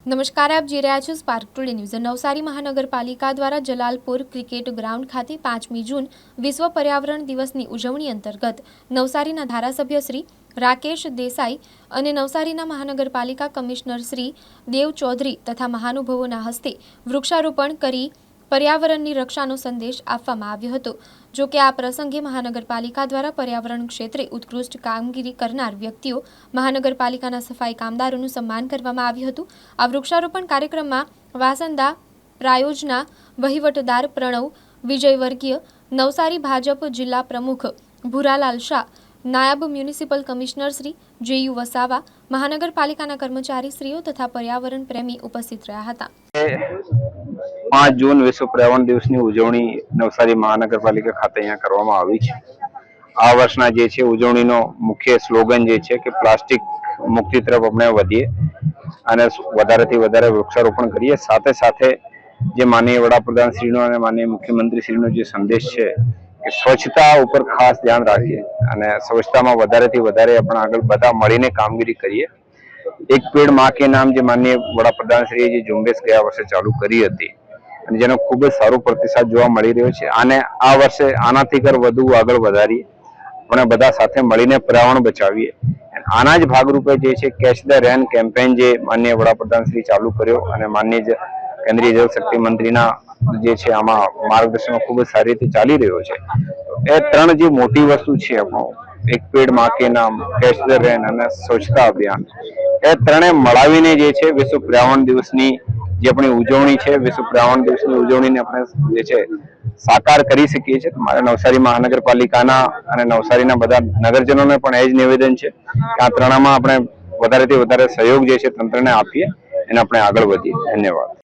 નમસ્કાર, આપ જોઈ રહ્યા છો સ્પાર્ક ટુડે ન્યૂઝ। નવસારી મહાનગરપાલિકા દ્વારા જલાલપુર ક્રિકેટ ગ્રાઉન્ડ ખાતે 5મી જૂન વિશ્વ પર્યાવરણ દિવસની ઉજવણી અંતર્ગત નવસારીના ધારાસભ્ય શ્રી રાકેશ દેસાઈ અને નવસારીના મહાનગરપાલિકા કમિશનર શ્રી દેવ ચૌધરી તથા મહાનુભાવોના હસ્તે વૃક્ષારોપણ કરી પર્યાવરણની રક્ષાનો સંદેશ આપવામાં આવ્યો હતો। જો કે આ પ્રસંગે મહાનગરપાલિકા દ્વારા પર્યાવરણ ક્ષેત્રે ઉત્કૃષ્ટ કામગીરી કરનાર વ્યક્તિઓ મહાનગરપાલિકાના સફાઈ કામદારોનું સન્માન કરવામાં આવ્યું હતું। આ વૃક્ષારોપણ કાર્યક્રમમાં વાસંદા પ્રાયોજના વહીવટદાર પ્રણવ વિજયવર્ગીય, નવસારી ભાજપ જિલ્લા પ્રમુખ ભૂરાલાલ શાહ, નાયબ municipal commissioner Shri JU Vasava, મહાનગરપાલિકાના કર્મચારીશ્રીઓ તથા પર્યાવરણ પ્રેમી ઉપસ્થિત રહ્યા હતા। 5 जून विश्व पर्यावरण दिवस की उजवणी नवसारी महानगरपालिका खाते अहींया करवामां आवी छे। आ वर्षना जे छे उजवणीनो मुख्य स्लोगन जे छे के प्लास्टिक मुक्ति तरफ अपने वधीए अने वधारेथी वधारे वृक्षारोपण करीए। साथे साथे जे माननीय वडाप्रधानश्रीनो अने माननीय मुख्यमंत्रीश्रीनो जे संदेश छे के स्वच्छता उपर खास ध्यान राखीए अने स्वच्छतामां वधारेथी वधारे अपना आगळ बधा मळीने कामगीरी करीए। एक पेड़ मां के नाम जे माननीय वडाप्रधानश्रीए जे झुंबेश गया वर्षे चालू करी हती અને જેનો ખૂબ જ સારો પ્રતિસાદ જોવા મળી રહ્યો છે। આને આ વર્ષે આનાથી કર વધુ આગળ વધારીએ, આપણે બધા સાથે મળીને પર્યાવરણ બચાવીએ। આના જ ભાગરૂપે જે છે કેચ ધ રેન કેમ્પેન જે માનનીય વડાપ્રધાન શ્રી ચાલુ કર્યો અને માનનીય કેન્દ્રીય જળશક્તિ મંત્રીના જે છે આમાં માર્ગદર્શન ખૂબ જ સારી રીતે ચાલી રહ્યો છે। એ ત્રણ જે મોટી વસ્તુ છે આપણો એક પેડ માં કે નામ, કેચ ધ રેન અને સ્વચ્છતા અભિયાન, એ ત્રણે મળાવીને જે છે વિશ્વ પર્યાવરણ દિવસની જે આપણી ઉજવણી છે, વિશ્વ પર્યાવરણ દિવસની ઉજવણીને આપણે જે છે સાકાર કરી શકીએ છીએ। મારે નવસારી મહાનગરપાલિકાના અને નવસારીના બધા નગરજનોને પણ એ જ નિવેદન છે કે આ ત્રણમાં આપણે વધારેથી વધારે સહયોગ જે છે તંત્રને આપીએ અને આપણે આગળ વધીએ। ધન્યવાદ।